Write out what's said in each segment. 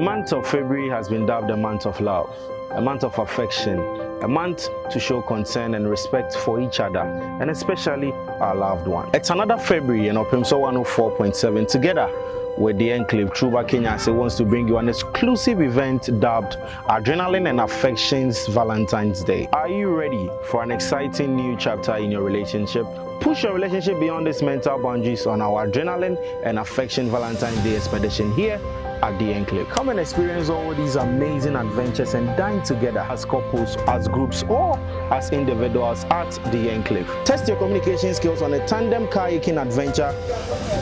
month of February has been dubbed a month of love, a month of affection, a month to show concern and respect for each other, and especially our loved one. It's another February and Opimso 104.7 together with the Enclave Truba Kenya wants to bring you an exclusive event dubbed Adrenaline and Affections Valentine's Day. Are you ready for an exciting new chapter in your relationship? Push your relationship beyond these mental boundaries on our Adrenaline and Affection Valentine's Day expedition here at the Enclave. Come and experience all these amazing adventures and dine together as couples, as groups, or as individuals at the Enclave. Test your communication skills on a tandem kayaking adventure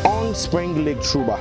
on Spring Lake Truba.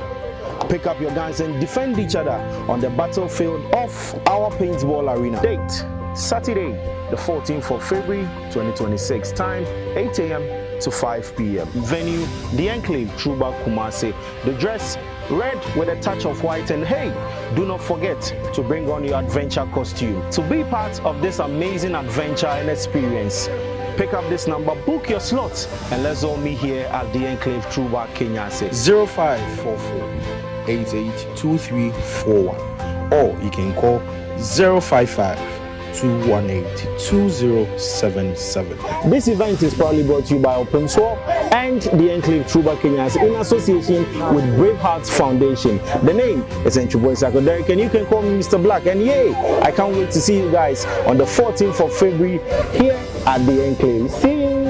Pick up your guns and defend each other on the battlefield of our paintball arena. Date, Saturday, the 14th of February, 2026. Time, 8 a.m. to 5 p.m. Venue, the Enclave Truba Kumasi. The dress, red with a touch of white, and hey, do not forget to bring on your adventure costume. To be part of this amazing adventure and experience, pick up this number, book your slot, and let's all meet here at the Enclave Truba Kenya. 0544 882341, or you can call 055 218 2077. This event is proudly brought to you by Opimso and the Enclave Truba Kenya in association with Brave Hearts Foundation. The name is Enchuboy Sako Derek, and you can call me Mr. Black. And yay, I can't wait to see you guys on the 14th of February here at the Enclave. See you.